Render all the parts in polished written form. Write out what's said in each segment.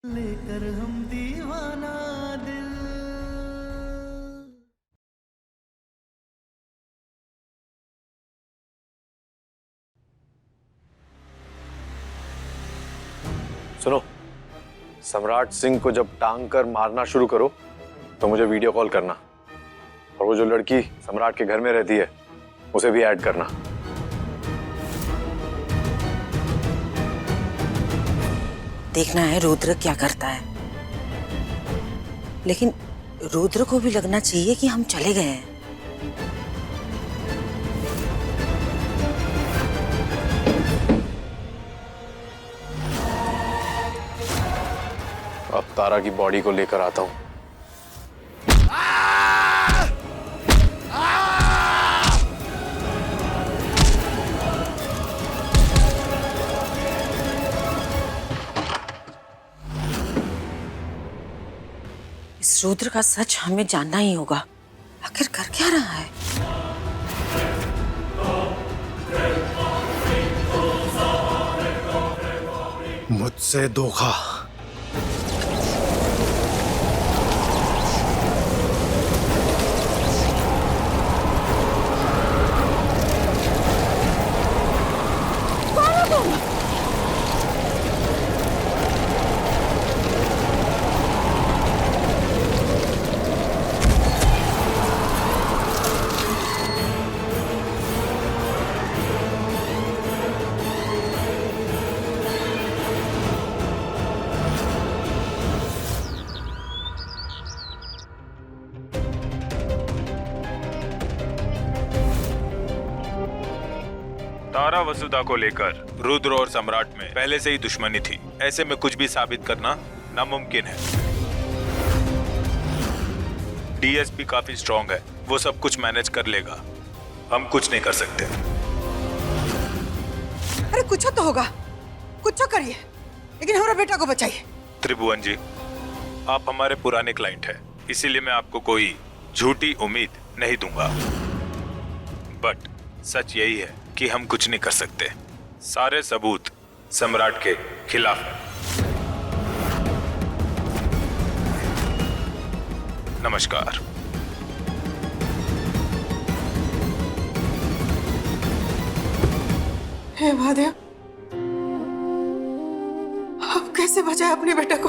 लेकर हम दीवाना दिल। सुनो, सम्राट सिंह को जब टांग कर मारना शुरू करो तो मुझे वीडियो कॉल करना, और वो जो लड़की सम्राट के घर में रहती है उसे भी ऐड करना। देखना है रुद्र क्या करता है, लेकिन रुद्र को भी लगना चाहिए कि हम चले गए हैं। अब तारा की बॉडी को लेकर आता हूं। इस रुद्र का सच हमें जानना ही होगा। आखिर कर क्या रहा है? मुझसे धोखा। तारा वसुधा को लेकर रुद्र और सम्राट में पहले से ही दुश्मनी थी। ऐसे में कुछ भी साबित करना नामुमकिन है। डीएसपी काफी स्ट्रांग है, वो सब कुछ मैनेज कर लेगा। हम कुछ नहीं कर सकते। अरे कुछ तो होगा, कुछ करिए, लेकिन हमारा बेटा को बचाइए। त्रिभुवन जी, आप हमारे पुराने क्लाइंट हैं, इसीलिए मैं आपको कोई झूठी उम्मीद नहीं दूंगा। बट सच यही है कि हम कुछ नहीं कर सकते। सारे सबूत सम्राट के खिलाफ हैं। नमस्कार। हे महादेव, अब कैसे बचाए अपने बेटे को?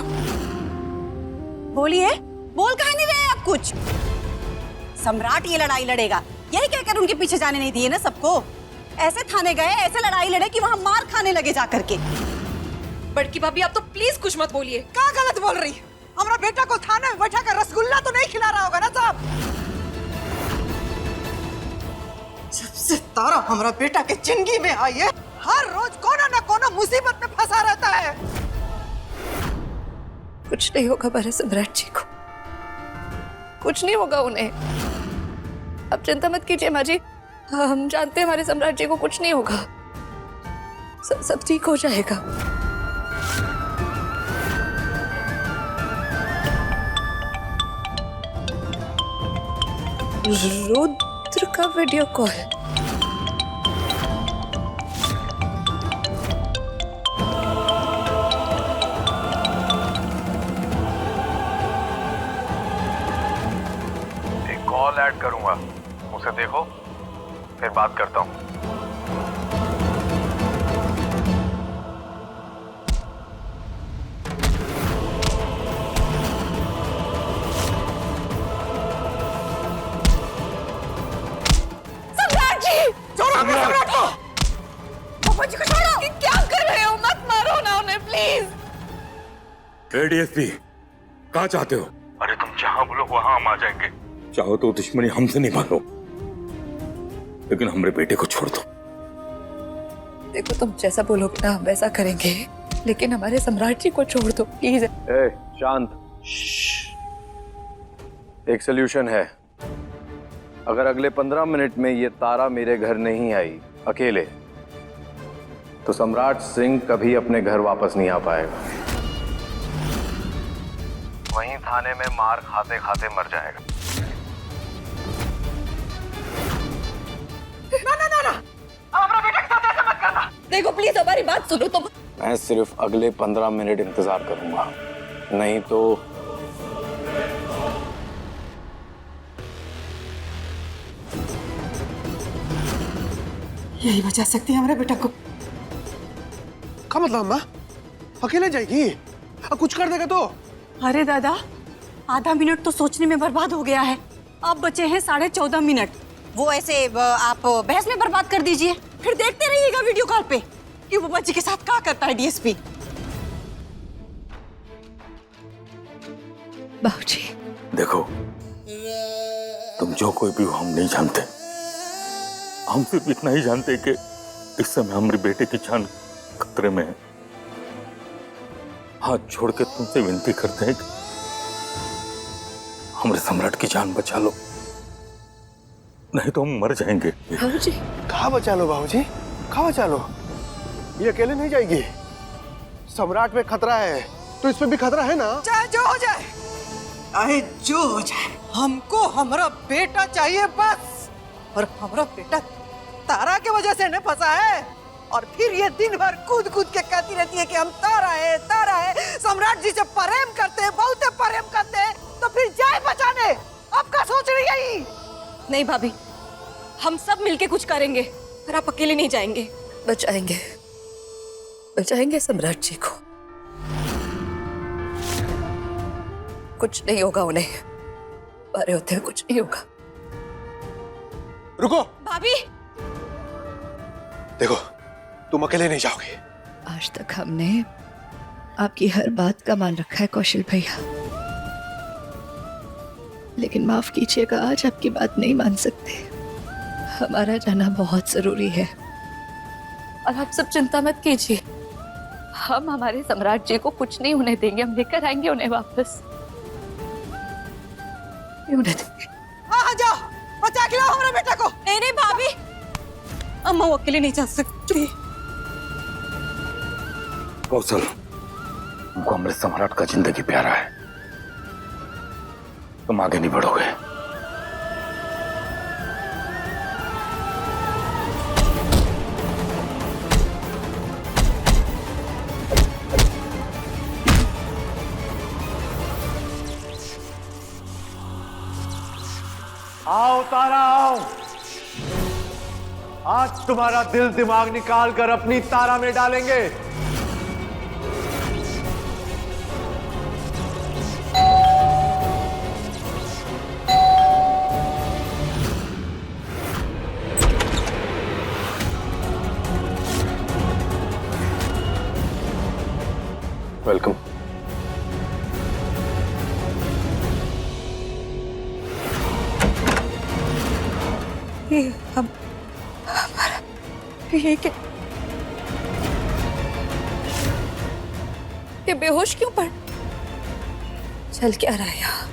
बोलिए, बोल कहा नहीं रहे आप कुछ? सम्राट ये लड़ाई लड़ेगा, यही कहकर उनके पीछे जाने नहीं दिए ना सबको। ऐसे थाने गए, ऐसे लड़ाई लड़े कि वहां मार खाने लगे जा करके। बड़की भाभी, आप तो प्लीज कुछ मत बोलिए। क्या गलत बोल रही? हमारा बेटा को थाने में बैठा कर रसगुल्ला तो नहीं खिला रहा होगा ना साहब? जब से तारा हमारा बेटा के जिंदगी में आई है, हर रोज कोना न कोना मुसीबत में फंसा रहता है। कुछ नहीं होगा हमारे सम्राट जी को, कुछ नहीं होगा उन्हें। आप चिंता मत कीजिए माँ जी, हम जानते हैं हमारे सम्राट जी को कुछ नहीं होगा। सब ठीक हो जाएगा। रुद्र का वीडियो कॉल। एक कॉल ऐड करूंगा, उसे देखो, फिर बात करता हूं। सम्राट जी! छोड़ो अपने सम्राट को! पापा जी को छोड़ो! क्या कर रहे हो? मत मारो ना उन्हें प्लीज। डीएसपी, कहाँ चाहते हो? अरे तुम जहां बोलो वहां हम आ जाएंगे। चाहो तो दुश्मनी हमसे निभालो, लेकिन हमारे बेटे को छोड़ दो। देखो, तुम जैसा बोलोगे ना हम वैसा करेंगे, लेकिन हमारे सम्राट जी को छोड़ दो प्लीज। ए, शांत। एक सलूशन है। अगर अगले 15 मिनट में ये तारा मेरे घर नहीं आई अकेले, तो सम्राट सिंह कभी अपने घर वापस नहीं आ पाएगा। वहीं थाने में मार खाते खाते मर जाएगा। ना ना ना ना, हमारा बेटा के साथ ऐसा मत करना। देखो प्लीज हमारी बात सुनो तुम। मैं सिर्फ अगले 15 मिनट इंतजार करूंगा। नहीं तो यही बचा सकती है हमारे बेटा को। क्या मतलब अम्मा? अकेले जाएगी? कुछ कर देगा तो? अरे दादा, आधा मिनट तो सोचने में बर्बाद हो गया है। अब बचे हैं 14.5 मिनट। वो ऐसे आप बहस में बर्बाद कर दीजिए, फिर देखते रहिएगा वीडियो कॉल पे कि वो बच्ची के साथ क्या करता है डीएसपी। बाबूजी, देखो, तुम जो कोई भी हो हम नहीं जानते। हम सिर्फ इतना ही जानते कि इस समय हमारे बेटे की जान खतरे में है। हाथ छोड़ के तुमसे विनती करते हैं कि हमारे सम्राट की जान बचा लो, नहीं तो हम मर जाएंगे। बाबूजी, कहाँ बचा लो बाबूजी? कहाँ बचा लो? ये अकेले नहीं जाएगी। सम्राट में खतरा है तो इसमें भी खतरा है ना? चाहे जो हो जाए, चाहे जो हो जाए, हमको हमारा बेटा चाहिए बस। और हमारा बेटा तारा के वजह से न फंसा है। और फिर ये दिन भर कूद कूद के कहती रहती है कि हम तारा है, तारा है। सम्राट जी से प्रेम करते हैं, बहुत प्रेम करते हैं, तो फिर जाए बचाने। अब क्या सोच रही है ये? नहीं भाभी, हम सब मिलके कुछ करेंगे, पर आप अकेले नहीं जाएंगे। बचाएंगे, बचाएंगे सम्राट जी को। कुछ नहीं होगा उन्हें, मारे होते हैं कुछ नहीं होगा। रुको, भाभी, देखो, तुम अकेले नहीं जाओगे। आज तक हमने आपकी हर बात का मान रखा है कौशल भैया, लेकिन माफ कीजिएगा, आज आपकी बात नहीं मान सकते। हमारा जाना बहुत जरूरी है और आप सब चिंता मत कीजिए। हम हमारे सम्राट जी को कुछ नहीं होने देंगे, हम लेकर आएंगे उन्हें वापस। हाँ, जाओ, बचा के लाओ हमारे बेटा को। नहीं नहीं भाभी, अम्मा वो अकेले नहीं जा सकती। कौशल, हमको हमारे सम्राट का जिंदगी प्यारा है, तुम आगे नहीं बढ़ोगे। आओ तारा आओ, आज तुम्हारा दिल दिमाग निकाल कर अपनी तारा में डालेंगे। वेलकम। ये क्या? ये बेहोश क्यों पड़? चल क्या रहा है यहाँ?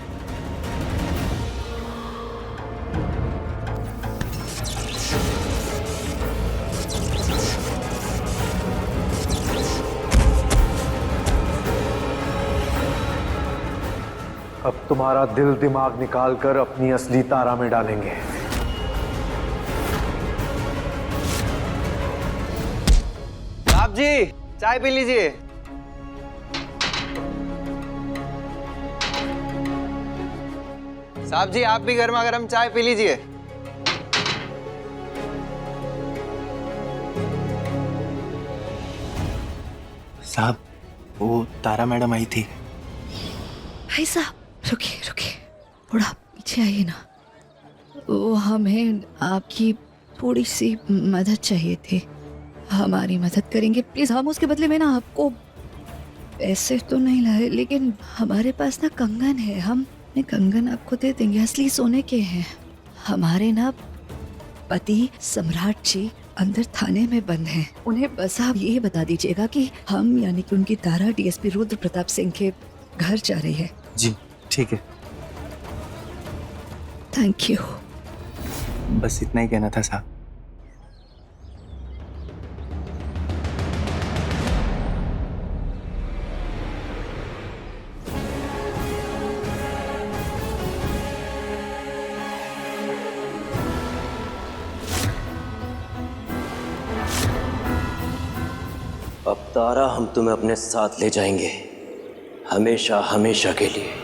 अब तुम्हारा दिल दिमाग निकाल कर अपनी असली तारा में डालेंगे। साहब जी, चाय पी लीजिए। साहब जी, आप भी गर्मा गर्म चाय पी लीजिए। साहब, वो तारा मैडम आई थी। भाई साहब, रुकिए रुकिए, थोड़ा पीछे आइए ना। वो हमें आपकी थोड़ी सी मदद चाहिए थी। हमारी मदद करेंगे प्लीज? हम उसके बदले में ना आपको पैसे तो नहीं लाए, लेकिन हमारे पास ना कंगन है, हम कंगन आपको दे देंगे, असली सोने के हैं। हमारे ना पति सम्राट जी अंदर थाने में बंद हैं। उन्हें बस आप ये बता दीजिएगा कि हम यानी कि उनकी तारा डीएसपी रुद्र प्रताप सिंह के घर जा रही है। जी ठीक है, थैंक यू। बस इतना ही कहना था साहब। अब तारा, हम तुम्हें अपने साथ ले जाएंगे। हमेशा हमेशा के लिए।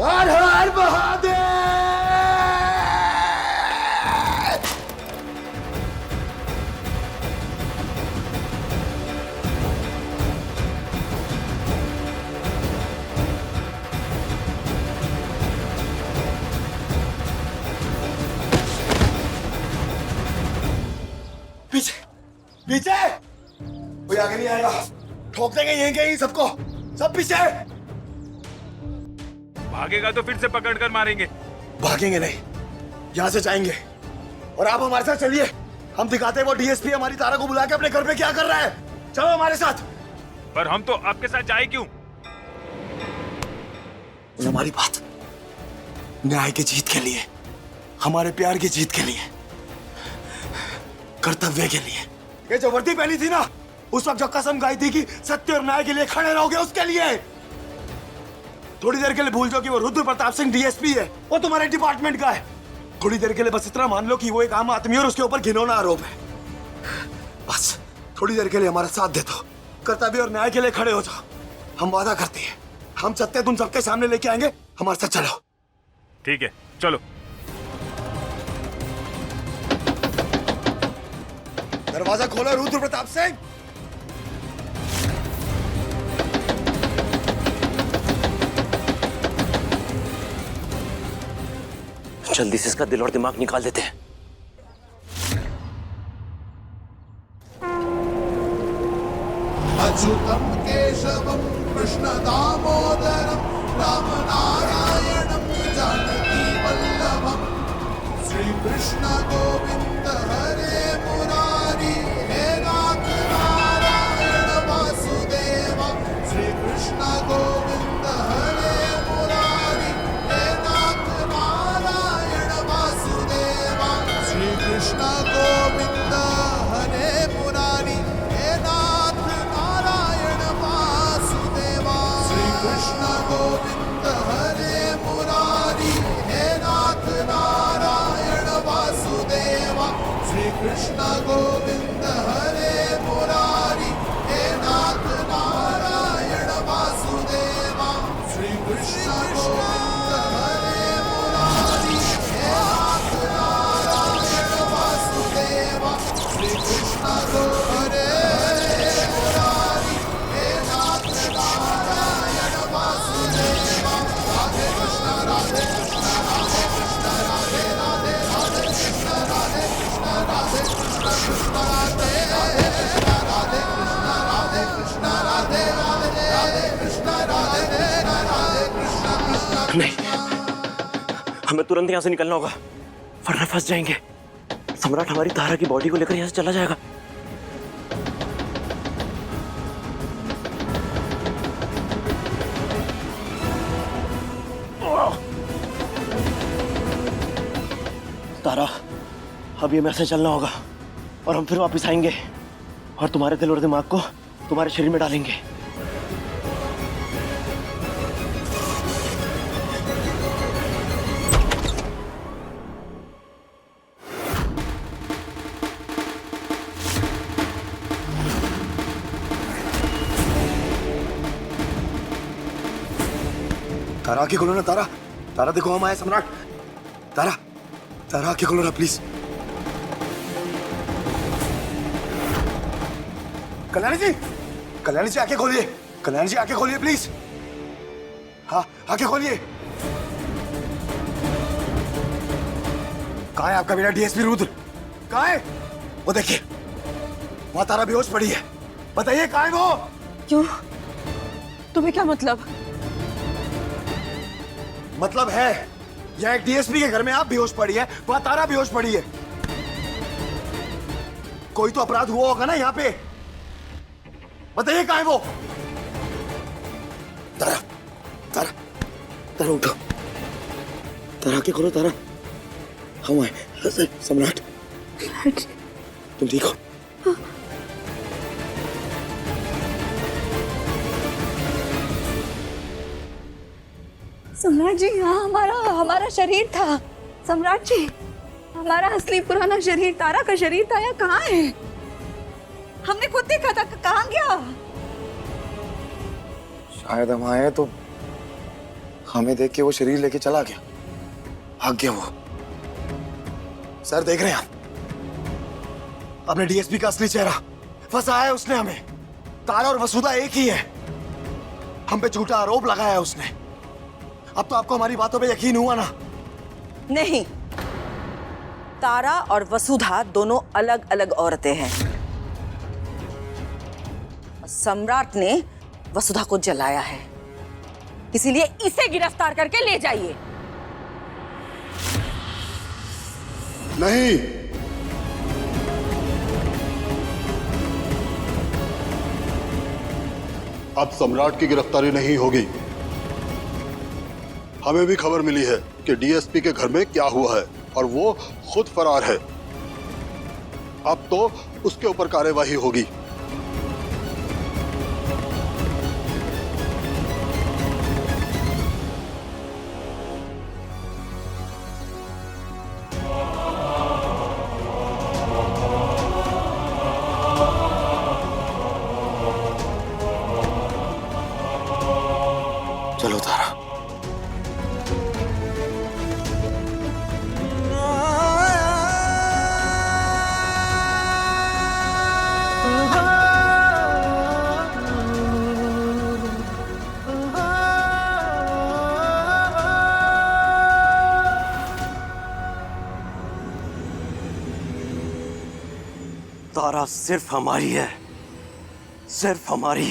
हर हर महादेव। पीछे पीछे कोई आगे नहीं आएगा, ठोक देंगे यहीं कहीं सबको, सब पीछे। भागेगा तो फिर से पकड़कर मारेंगे। भागेंगे नहीं, यहाँ से जाएंगे और आप हमारे साथ चलिए। हम दिखाते हैं वो डीएसपी हमारी तारा को बुला के अपने घर पे क्या कर रहा है। चलो हमारे साथ। पर हम तो आपके साथ जाए क्यों? हमारी बात न्याय की जीत के लिए, हमारे प्यार की जीत के लिए, कर्तव्य के लिए। ये जो वर्दी पहनी थी ना, उस वक्त जो कसम खाई थी कि सत्य और न्याय के लिए खड़े रहोगे, उसके लिए। थोड़ी देर के लिए भूल जाओ कि वो रुद्र प्रताप सिंह डीएसपी है, वो तुम्हारे डिपार्टमेंट का है। थोड़ी देर के लिए बस इतना मान लो कि वो एक आम आदमी है और उसके ऊपर घिनौना आरोप है। बस थोड़ी देर के लिए हमारा साथ दे दो, कर्तव्य और न्याय के लिए खड़े हो जाओ। हम वादा करते हैं, हम सत्य तुम सबके सामने लेके आएंगे। हमारे साथ चलो। ठीक है, चलो। दरवाजा खोलो रुद्र प्रताप सिंह। जल्दी से इसका दिल और दिमाग निकाल देते हैं। अच्युतम केशवम कृष्ण दामोदरम राम नारायणम जानकी वल्लभम श्री कृष्ण गोविंद हरे मुरारी हे नाथ नारायण वासुदेव श्री कृष्ण गोविंद हरे मुरारी हे नाथ नारायण वासुदेव श्री कृष्ण गोविंद हरे मुरारी हे नाथ नारायण वासुदेव श्री कृष्ण गोविंद हरे मुरारी हे नाथ नारायण वासुदेव श्री कृष्ण गोविंद हरे मुरारी हे नाथ नारायण वासुदेव श्री कृष्ण गोविंद हरे मुरारी हे नाथ नारायण वासुदेव श्री कृष्ण हरे मुरारी हे नाथ नारायण वासुदेव। राधे कृष्ण राधे कृष्ण राधे कृष्ण राधे राधे राधे कृष्ण राधे कृष्ण राधे कृष्ण कृष्ण राधे कृष्ण राधे कृष्ण राधे कृष्ण राधे राधे राधे कृष्ण राधे कृष्ण राधे कृष्ण कृष्ण। नहीं, हमें तुरंत यहाँ से निकलना होगा, वरना फंस जाएंगे। सम्राट हमारी तारा की बॉडी को लेकर यहाँ से चला जाएगा। तारा, अब ये मैसेज चलना होगा और हम फिर वापस आएंगे और तुम्हारे दिल और दिमाग को तुम्हारे शरीर में डालेंगे। तारा आके खोलो ना। तारा, तारा देखो हम आए। सम्राट, तारा, तारा आके खोलो ना प्लीज। कल्याणी जी, कल्याणी जी आके खोलिए। कल्याणी जी आके खोलिए प्लीज। हाँ आके खोलिए। कहाँ है आपका बेटा डीएसपी रुद्र? कहाँ है वो? देखिए वहां तारा बेहोश पड़ी है। बताइए कहाँ है वो? क्यों? तुम्हें क्या मतलब? मतलब है यहाँ एक डीएसपी के घर में आप बेहोश पड़ी है, वहां तारा बेहोश पड़ी है। कोई तो अपराध हुआ होगा ना यहाँ पे। बताइए कहाँ है वो? तारा, तारा, तारा उठो। तारा के खोलो तारा। हम आए। सम्राट, तुम ठीक हो? सम्राट जी, यहाँ हमारा शरीर था। सम्राट जी, हमारा असली पुराना शरीर, तारा का शरीर था। यहाँ कहाँ है? हमने खुद देखा था। कहाँ गया? शायद हम आए तो हमें देख के वो शरीर लेके चला गया, भाग गया वो। सर देख रहे हैं आप, अपने डीएसपी का असली चेहरा फंसाया है उसने हमें। तारा और वसुधा एक ही है। हम पे झूठा आरोप लगाया है उसने। अब तो आपको हमारी बातों पे यकीन हुआ ना? नहीं, तारा और वसुधा दोनों अलग अलग औरतें हैं। सम्राट ने वसुधा को जलाया है, इसीलिए इसे गिरफ्तार करके ले जाइए। नहीं, अब सम्राट की गिरफ्तारी नहीं होगी। हमें भी खबर मिली है कि डीएसपी के घर में क्या हुआ है और वो खुद फरार है। अब तो उसके ऊपर कार्यवाही होगी। चलो तारा। तारा सिर्फ हमारी है, सिर्फ हमारी।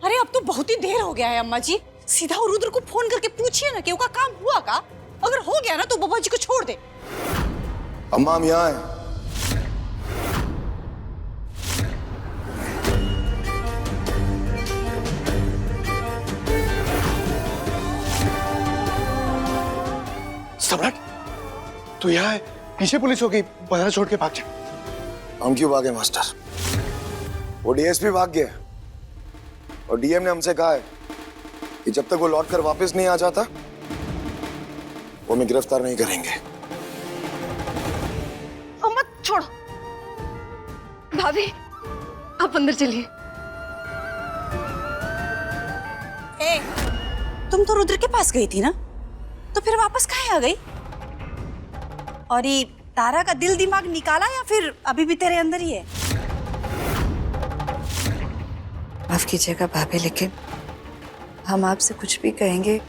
अरे अब तो बहुत ही देर हो गया है अम्मा जी। सीधा रुद्र को फोन करके पूछिए ना कि उसका काम हुआ का। अगर हो गया ना तो बाबा जी को छोड़ दे। अम्मा हम यहाँ हैं। सम्राट, तू यहाँ है? पीछे पुलिस हो गई, बाजार छोड़ के भाग जा। हम क्यों भागे मास्टर? वो डीएसपी भाग गया और डीएम ने हमसे कहा है कि जब तक वो लौट कर वापस नहीं आ जाता वो हमें गिरफ्तार नहीं करेंगे। अम्मा छोड़ो। भाभी, आप अंदर चलिए। ए, तुम तो रुद्र के पास गई थी ना, तो फिर वापस काहे आ गई? और ये तारा का दिल दिमाग निकाला या फिर अभी भी तेरे अंदर ही है? माफ कीजिएगा भाभी, लेकिन हम आपसे कुछ भी कहेंगे,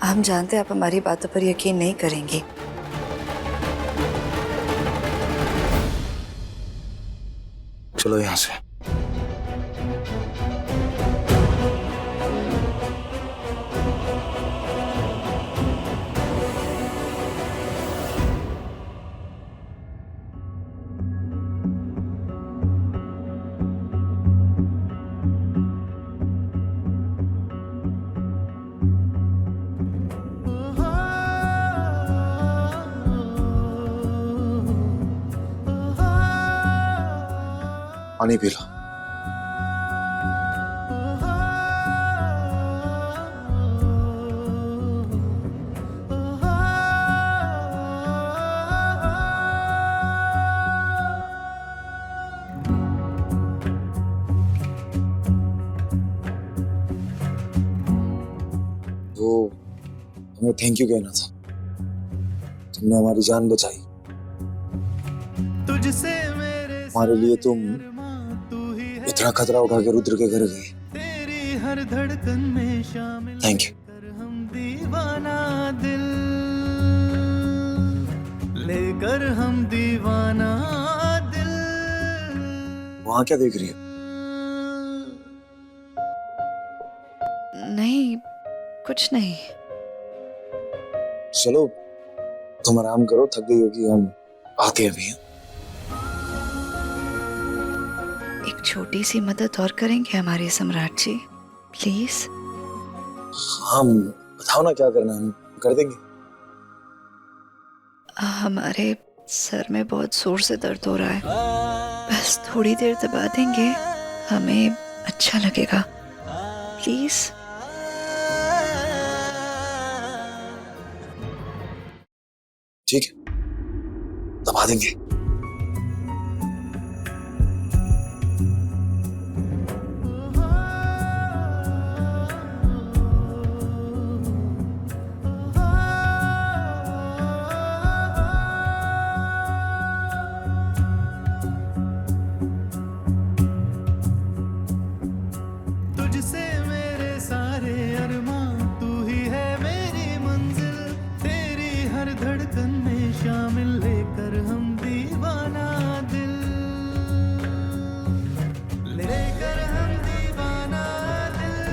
हम जानते हैं आप हमारी बातों पर यकीन नहीं करेंगी। चलो यहाँ से। पानी पी लो। वो हमें थैंक यू कहना था, तुमने हमारी जान बचाई। तुझसे हमारे लिए तुम इतना खतरा उठा के रुद्र के घर गए। तेरी हर धड़कन में शामिल थैंक यू। हम दीवाना दिल लेकर हम दीवाना दिल। वहां क्या देख रही है? नहीं, कुछ नहीं। चलो तुम आराम करो, थक गई होगी, हम आते हैं अभी। एक छोटी सी मदद और करेंगे हमारे सम्राट जी, प्लीज? हाँ बताओ ना क्या करना है, हम कर देंगे। हमारे सर में बहुत जोर से दर्द हो रहा है, बस थोड़ी देर दबा देंगे, हमें अच्छा लगेगा, प्लीज। ठीक है, दबा देंगे। तुझसे मेरे सारे अरमां, तू ही है मेरी मंजिल, तेरी हर धड़कन में शामिल, लेकर हम दीवाना दिल, लेकर हम दीवाना दिल,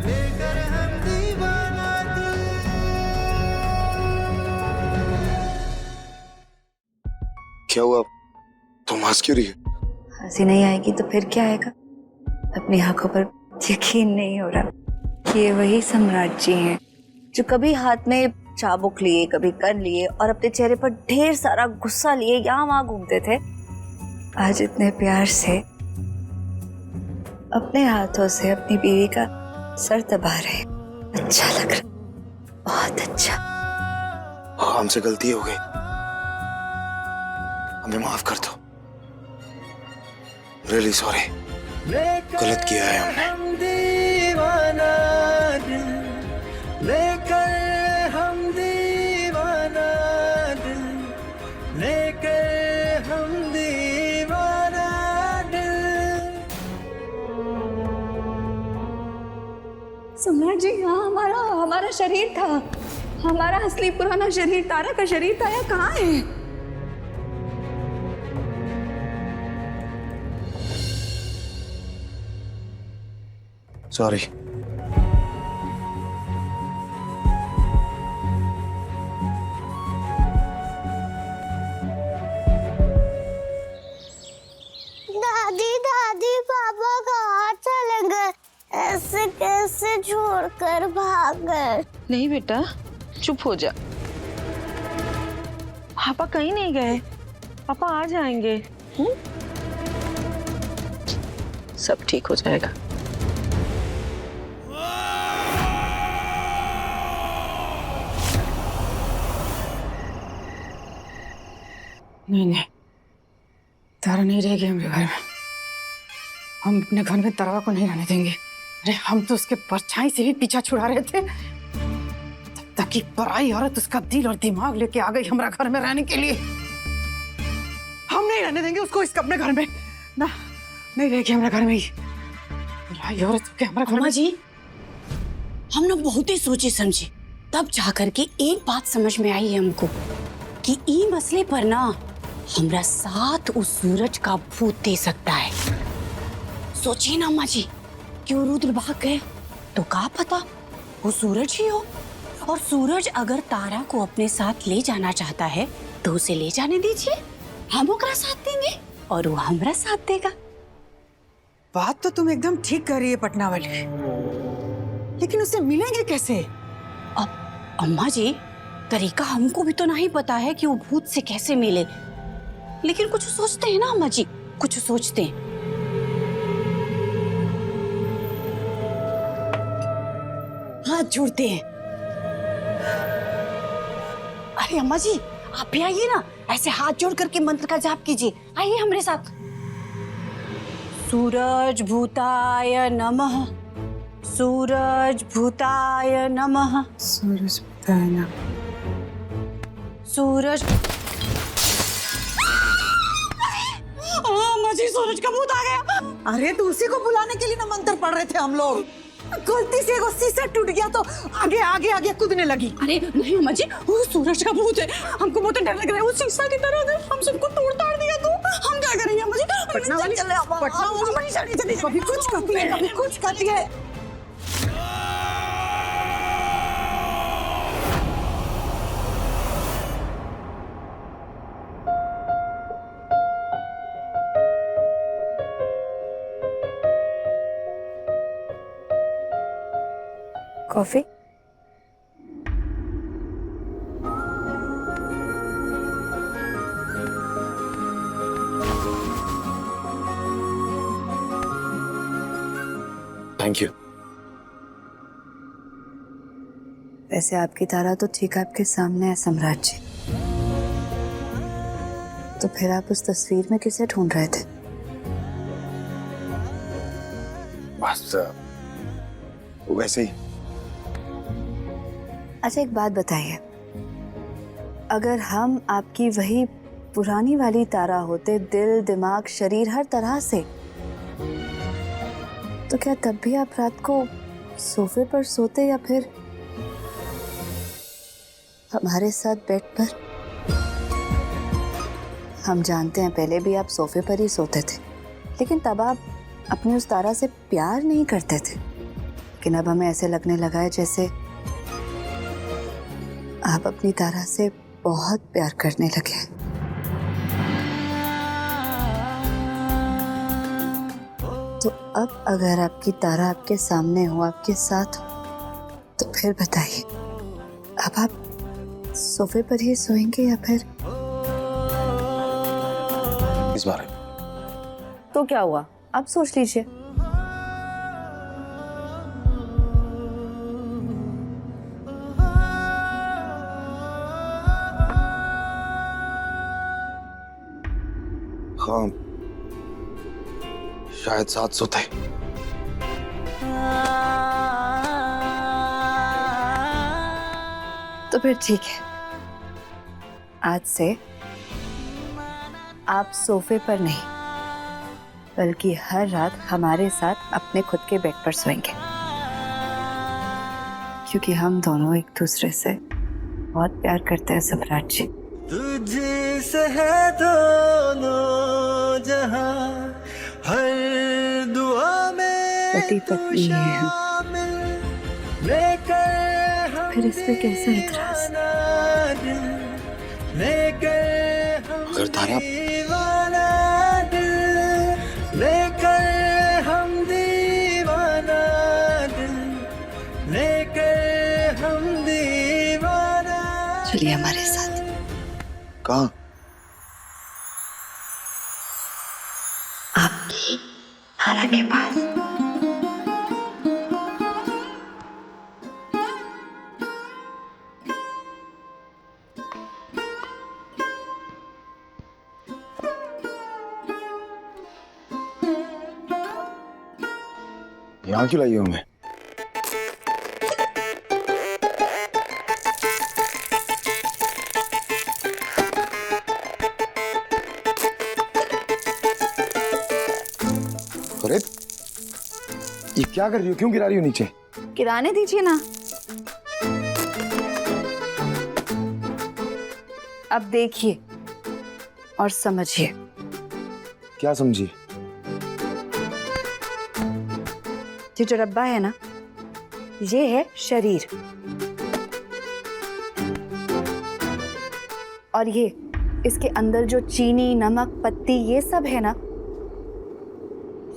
लेकर हम दीवाना दिल। क्या हुआ, तुम हंस क्यों रही है? हंसी नहीं आएगी तो फिर क्या आएगा? अपनी आंखों पर यकीन नहीं हो रहा कि ये वही सम्राट जी हैं जो कभी हाथ में चाबुक लिए, कभी गन लिए और अपने चेहरे पर ढेर सारा गुस्सा लिए यहाँ वहां घूमते थे। आज इतने प्यार से अपने हाथों से अपनी बीवी का सर दबा रहे। अच्छा लग रहा, बहुत अच्छा। हमसे गलती हो गई, हमें माफ कर दो। रियली सॉरी, गलत किया है हमने। हम दीवाना दिल, लेकर हम दीवाना दिल, लेकर हम दीवाना दिल। सम्राट जी, यहाँ हमारा शरीर था, हमारा असली पुराना शरीर, तारा का शरीर था, यहाँ कहाँ है? सॉरी। दादी दादी पापा कहाँ चले गए? ऐसे कैसे छोड़कर भाग गए? नहीं बेटा, चुप हो जा। पापा कहीं नहीं गए, पापा आ जाएंगे। सब ठीक हो जाएगा। नहीं, तारा नहीं रहेगी हमारे घर में। हम अपने घर में तारा को नहीं रहने देंगे। अरे हम तो उसके परछाई से भी पीछा छुड़ा रहे थे, तब तक कि पराई औरत उसका दिल और दिमाग लेके आ गई हमारा घर में रहने के लिए। हम नहीं रहने देंगे उसको इसका अपने घर में। ना, नहीं रहेगी हमारे घर में ही। पराई औरत के हमारे घर में। जी, हम ना बहुत ही सोचे समझे, तब जाकर के एक बात समझ में आई है हमको कि ई मसले पर ना हमरा साथ उस सूरज का भूत दे सकता है। सोचिए ना अम्मा जी कि वो रुद्र भाग गए तो क्या पता वो सूरज ही हो, और सूरज अगर तारा को अपने साथ ले जाना चाहता है तो उसे ले जाने दीजिए, हम ओकरा साथ देंगे और वो हमरा साथ देगा। बात तो तुम एकदम ठीक कर रही है पटना वाली, लेकिन उससे मिलेंगे कैसे? अब अम्मा जी, तरीका हमको भी तो नहीं पता है कि वो भूत से कैसे मिले, लेकिन कुछ सोचते हैं ना अम्मा जी, कुछ सोचते हैं। हाथ जोड़ते हैं। अरे अम्मा जी, आप भी आइए ना, ऐसे हाथ जोड़ करके मंत्र का जाप कीजिए। आइए हमारे साथ। सूरज भूताय नमः, सूरज भूताय नमः, सूरज भूताय नमः, सूरज। अम्मा जी, सूरज का भूत आ गया। अरे तो उसी को बुलाने के लिए ना मंत्र पढ़ रहे थे हम लोग। गलती से वो शीशा टूट गया तो आगे आगे आगे कूदने लगी। अरे नहीं अम्मा जी, वो सूरज का भूत है, हमको बहुत डर लग रहा है। वो शीशा की तरह अगर हम सबको तोड़ ताड़ दिया तो हम क्या करेंगे अम्मा जी? पटना वाली कभी कुछ कहती है, कभी कुछ कहती है। कॉफी? Thank you. वैसे आपकी तारा तो ठीक आपके सामने है सम्राट जी, तो फिर आप उस तस्वीर में किसे ढूंढ रहे थे? बस वैसे ही। अच्छा एक बात बताइए, अगर हम आपकी वही पुरानी वाली तारा होते, दिल दिमाग शरीर हर तरह से, तो क्या तब भी आप रात को सोफे पर सोते या फिर हमारे साथ बेड पर? हम जानते हैं पहले भी आप सोफे पर ही सोते थे, लेकिन तब आप अपनी उस तारा से प्यार नहीं करते थे। लेकिन अब हमें ऐसे लगने लगा है जैसे आप अपनी तारा से बहुत प्यार करने लगे हैं। तो अब अगर आपकी तारा आपके सामने हो, आपके साथ हो, तो फिर बताइए, अब आप सोफे पर ही सोएंगे या फिर? इस बारे में तो क्या हुआ, आप सोच लीजिए। हाँ, शायद साथ सोते। तो फिर ठीक है, आज से आप सोफे पर नहीं बल्कि हर रात हमारे साथ अपने खुद के बेड पर सोएंगे, क्योंकि हम दोनों एक दूसरे से बहुत प्यार करते हैं सम्राट जी। तुझसे है दोनों जहां, हर दुआ में पति पत्नी है हम, फिर इस पे कैसा एतराज? अगर तारा लेकर हम दीवाना दिल, लेकर हम दीवाना। चलिए हमारे साथ। कहाँ? आपकी तारा के पास। यहाँ क्यों लाई हो हमें? अरे ये क्या कर रही हो, क्यों गिरा रही हो नीचे? गिराने दीजिए ना। अब देखिए और समझिए। क्या समझिए? ये जो डब्बा है ना, ये है शरीर, और ये इसके अंदर जो चीनी नमक पत्ती ये सब है ना,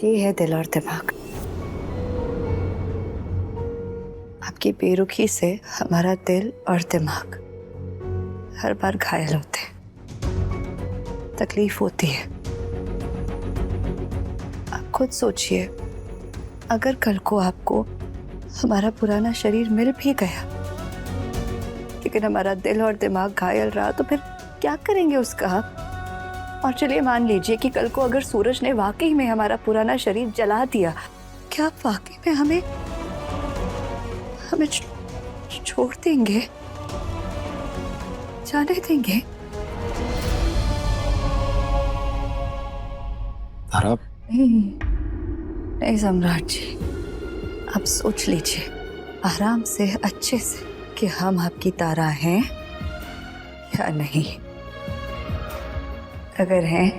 ये है दिल और दिमाग। आपकी बेरुखी से हमारा दिल और दिमाग हर बार घायल होते हैं, तकलीफ होती है। आप खुद सोचिए, अगर कल को आपको हमारा पुराना शरीर मिल भी गया, लेकिन हमारा दिल और दिमाग घायल रहा, तो फिर क्या करेंगे उसका आप? और चलिए मान लीजिए कि कल को अगर सूरज ने वाकई में हमारा पुराना शरीर जला दिया, क्या आप वाकई में हमें छोड़ देंगे, जाने देंगे? तारा नहीं सम्राट जी, आप सोच लीजिए आराम से, अच्छे से, कि हम आपकी तारा हैं या नहीं। अगर हैं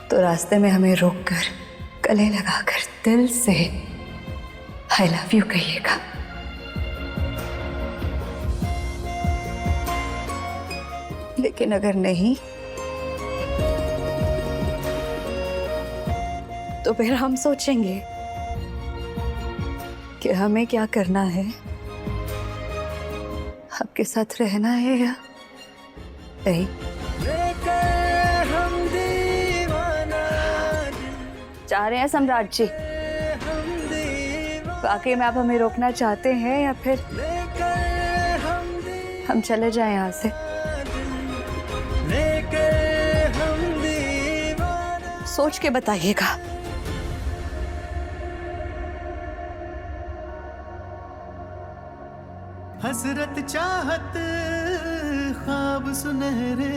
तो रास्ते में हमें रोककर गले लगाकर दिल से आई लव यू कहिएगा। लेकिन अगर नहीं, तो फिर हम सोचेंगे कि हमें क्या करना है, आपके साथ रहना है या नहीं। चाह रहे हैं सम्राट जी, वाकई में आप हमें रोकना चाहते हैं या फिर हम चले जाएं यहाँ से? सोच के बताइएगा। हसरत चाहत ख्वाब सुनहरे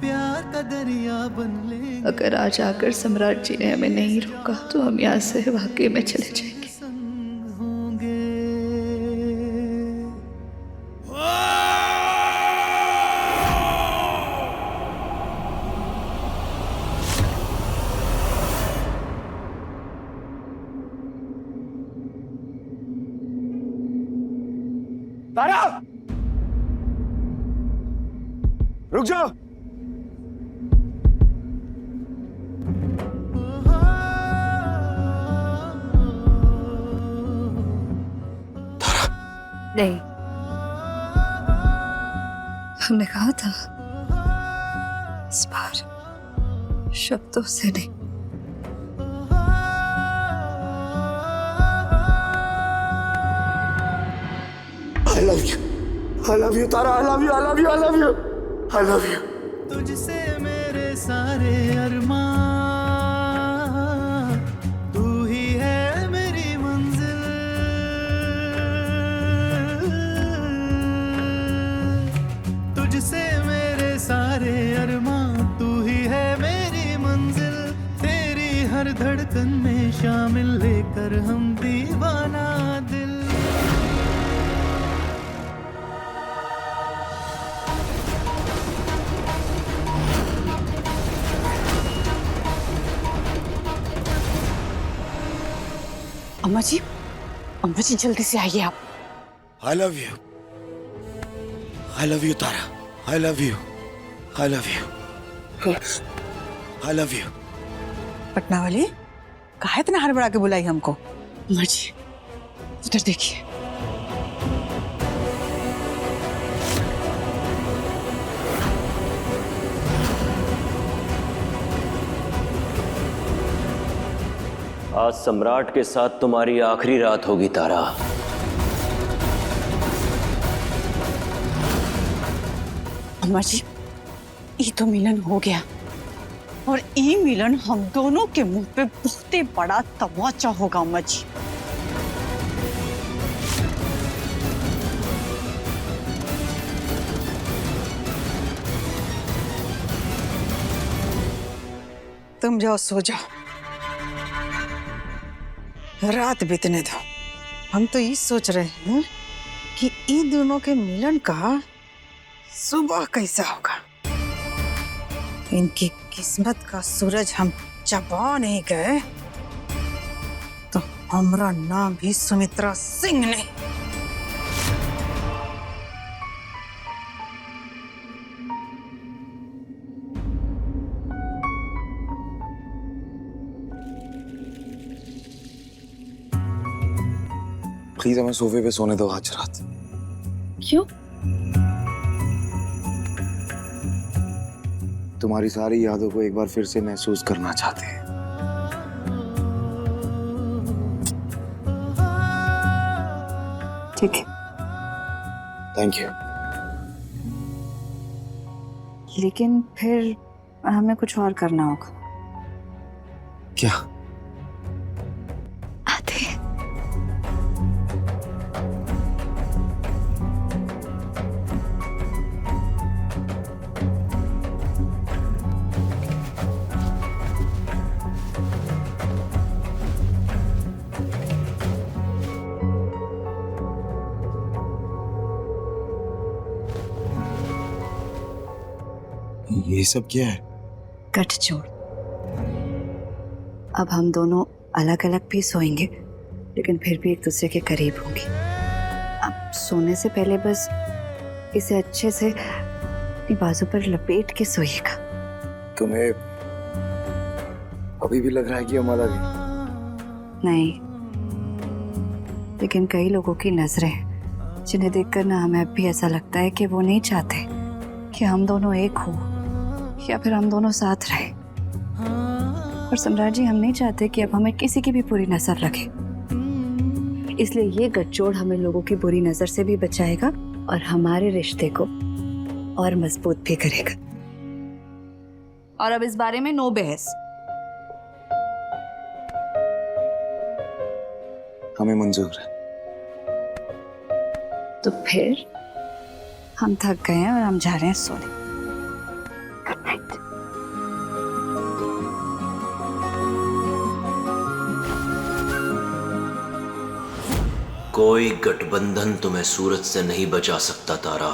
प्यार का दरिया बन ले। अगर आज आकर सम्राट जी ने हमें नहीं रोका तो हम यहाँ से वाकई में चले जाएंगे। तारा, रुक जाओ। नहीं, हमने कहा था इस बार शब्दों से नहीं। I love you Tara, I love you, I love you, I love you, I love you। तुझसे मेरे सारे अरमान, तू ही है मेरी मंजिल। तुझसे मेरे सारे अरमान, तू ही है मेरी मंजिल। तेरी हर धड़कन में शामिल लेकर हम दीवाना दिल। अम्मा जी जल्दी से आइए आप। I love you, I love you Tara, I love you, I love you, I love you। Patna वाली काहे इतना हड़बड़ा के बुलाई हमको? अम्मा जी उधर देखिए। आज सम्राट के साथ तुम्हारी आखिरी रात होगी तारा। अम्मा जी ये तो मिलन हो गया और ये मिलन हम दोनों के मुंह पे बहुत ही बड़ा तमाचा होगा अम्मा जी। तुम जाओ सो जाओ, रात बीतने दो। हम तो ये सोच रहे हैं कि इन दोनों के मिलन का सुबह कैसा होगा। इनकी किस्मत का सूरज हम चबा नहीं गए तो हमारा नाम भी सुमित्रा सिंह नहीं। प्लीज हमें सोफे पे सोने दो आज रात। क्यों? तुम्हारी सारी यादों को एक बार फिर से महसूस करना चाहते हैं। ठीक है। Thank you. लेकिन फिर हमें कुछ और करना होगा। क्या? आते हैं। ये सब क्या है? गठजोड़। अब हम दोनों अलग अलग भी सोएंगे लेकिन फिर भी एक दूसरे के करीब होंगे। अब सोने से पहले बस इसे अच्छे से अपनी बाजू पर लपेट के सोइएगा। तुम्हें अभी भी लग रहा है कि हम अलग हैं? नहीं, लेकिन कई लोगों की नजरें, जिन्हें देखकर ना हमें भी ऐसा लगता है कि वो नहीं चाहते कि हम दोनों एक हो या फिर हम दोनों साथ रहें। और सम्राट जी, हम नहीं चाहते कि अब हमें किसी की भी बुरी नजर लगे, इसलिए ये गठजोड़ हमें लोगों की बुरी नजर से भी बचाएगा और हमारे रिश्ते को और मजबूत भी करेगा। और अब इस बारे में नो बहस। हमें मंजूर है। तो फिर हम थक गए हैं और हम जा रहे हैं सोने। Good night. कोई गठबंधन तुम्हें सूरज से नहीं बचा सकता तारा।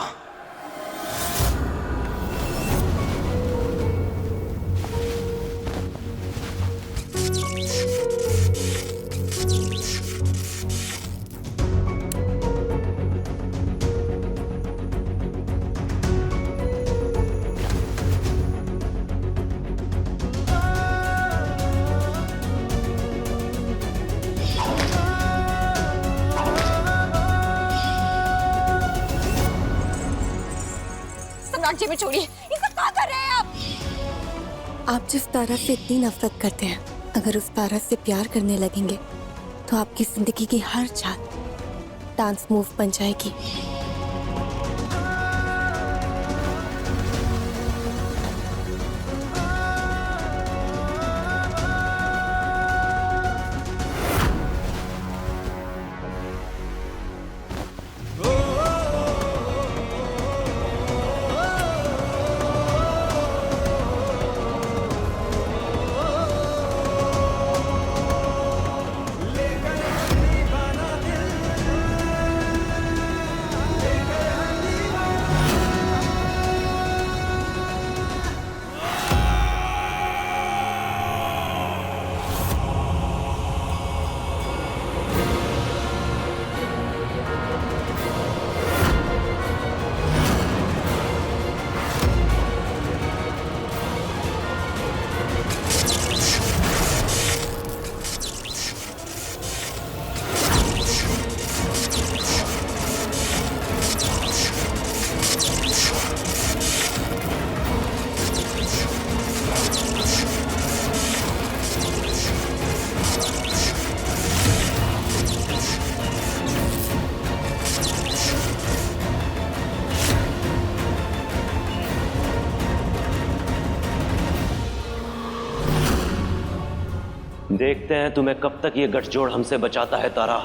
सम्राट जी में छोड़िए, ये सब क्या कर रहे हैं आप? आप जिस तारा से इतनी नफरत करते हैं, अगर उस तारा से प्यार करने लगेंगे तो आपकी जिंदगी की हर चाल डांस मूव बन जाएगी। देखते हैं तुम्हें कब तक ये गठजोड़ हमसे बचाता है तारा।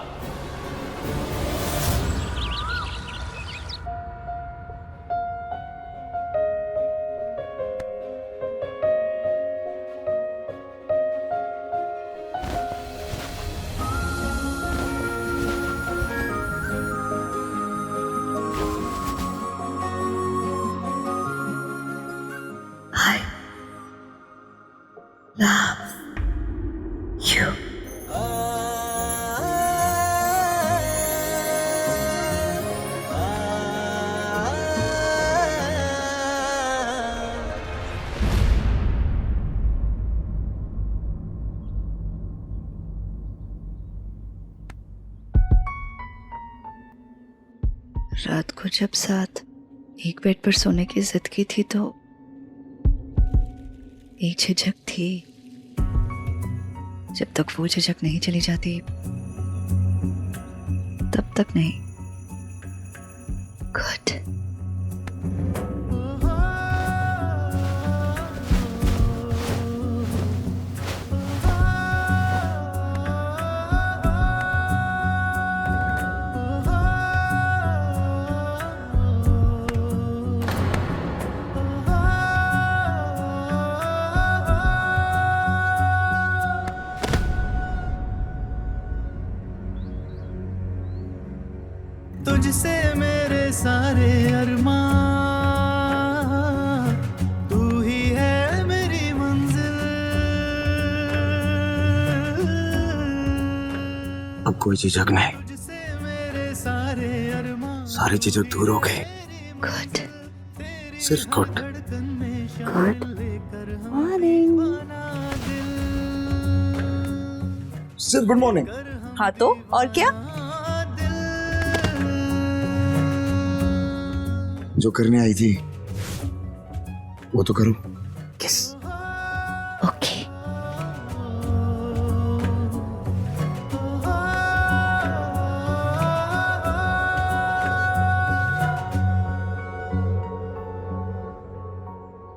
रात को जब साथ एक बेड पर सोने की जिद की थी तो एक झिझक थी। जब तक वो झिझक नहीं चली जाती तब तक नहीं। गुड। तुझसे मेरे सारे अरमान, तू ही है मेरी मंजिल। अब कोई झिझक नहीं, तुझसे मेरे सारे अरमान, सारी झिझक दूर हो गई। गुड। सिर्फ गुड। Good morning. सिर्फ गुड मॉर्निंग। हाँ तो और क्या? जो करने आई थी वो तो करो। किस। ओके।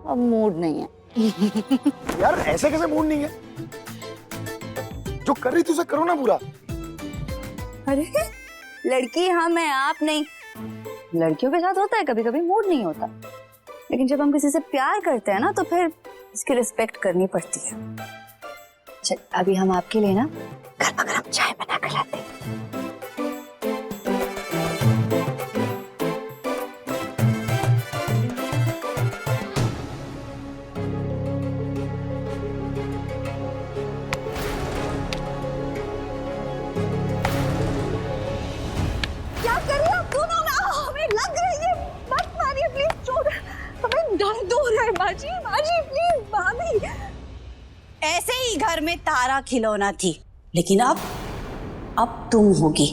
अब मूड नहीं है। यार ऐसे कैसे मूड नहीं है? जो कर रही थी उसे करो ना पूरा। अरे लड़की हम है, आप नहीं। लड़कियों के साथ होता है कभी कभी मूड नहीं होता, लेकिन जब हम किसी से प्यार करते हैं ना तो फिर इसकी रिस्पेक्ट करनी पड़ती है। चल अभी हम आपके लिए ना गर्मा गर्म चाय बना कर लाते हैं। क्या कर रही हो आप दोनों ना? हमें लग रही है, मत मारिए प्लीज, चोट, हमें दर्द हो रहा है। बाजी बाजी प्लीज, भाभी। ऐसे ही घर में तारा खिलौना थी, लेकिन अब तुम होगी।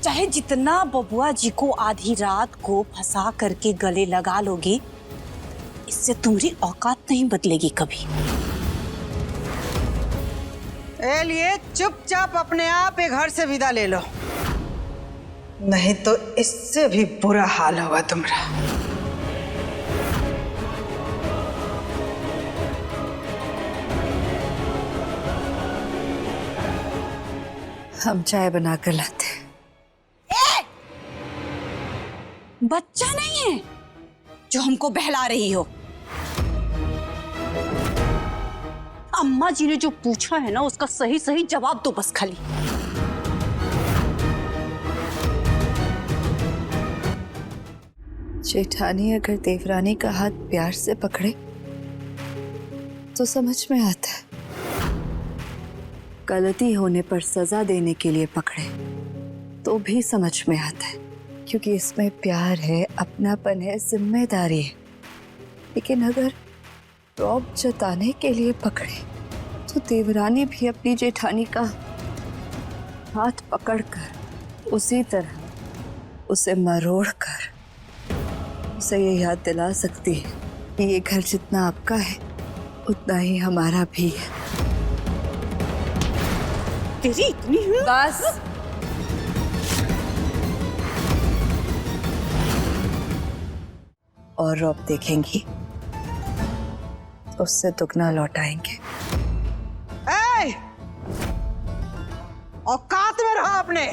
चाहे जितना बबुआ जी को आधी रात को फंसा करके गले लगा लोगी, इससे तुम्हारी औकात नहीं बदलेगी कभी। ए लिए चुपचाप अपने आप ये घर से विदा ले लो, नहीं तो इससे भी बुरा हाल होगा तुम्हारा। हम चाय बना कर लाते हैं। बच्चा नहीं है जो हमको बहला रही हो। अम्मा जी ने जो पूछा है ना उसका सही सही जवाब दो बस खाली। जेठानी अगर देवरानी का हाथ प्यार से पकड़े तो समझ में आता है, गलती होने पर सजा देने के लिए पकड़े तो भी समझ में आता है, क्योंकि इसमें प्यार है, अपनापन है, जिम्मेदारी है। लेकिन अगर रौब जताने के लिए पकड़े तो देवरानी भी अपनी जेठानी का हाथ पकड़कर उसी तरह उसे मरोड़कर उसे ये याद दिला सकती है कि ये घर जितना आपका है उतना ही हमारा भी है। तेरी इतनी बस और रौब देखेंगी तो उससे दुगना लौटाएंगे। औकात में रहा अपने।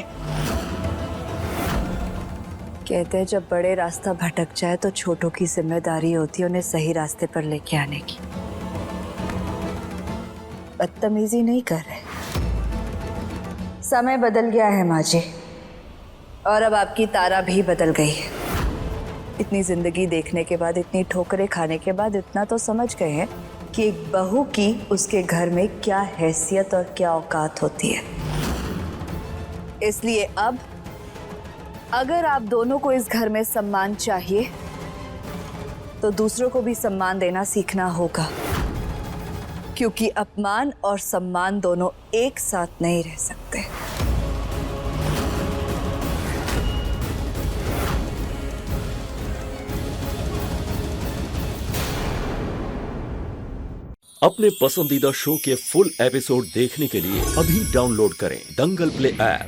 कहते हैं जब बड़े रास्ता भटक जाए तो छोटों की जिम्मेदारी होती है उन्हें सही रास्ते पर लेके आने की। बदतमीजी नहीं कर रहे। समय बदल गया है माँ जी, और अब आपकी तारा भी बदल गई है। इतनी जिंदगी देखने के बाद, इतनी ठोकरें खाने के बाद इतना तो समझ गए हैं कि एक बहू की उसके घर में क्या हैसियत और क्या औकात होती है। इसलिए अब अगर आप दोनों को इस घर में सम्मान चाहिए तो दूसरों को भी सम्मान देना सीखना होगा, क्योंकि अपमान और सम्मान दोनों एक साथ नहीं रह सकते। अपने पसंदीदा शो के फुल एपिसोड देखने के लिए अभी डाउनलोड करें दंगल प्ले ऐप।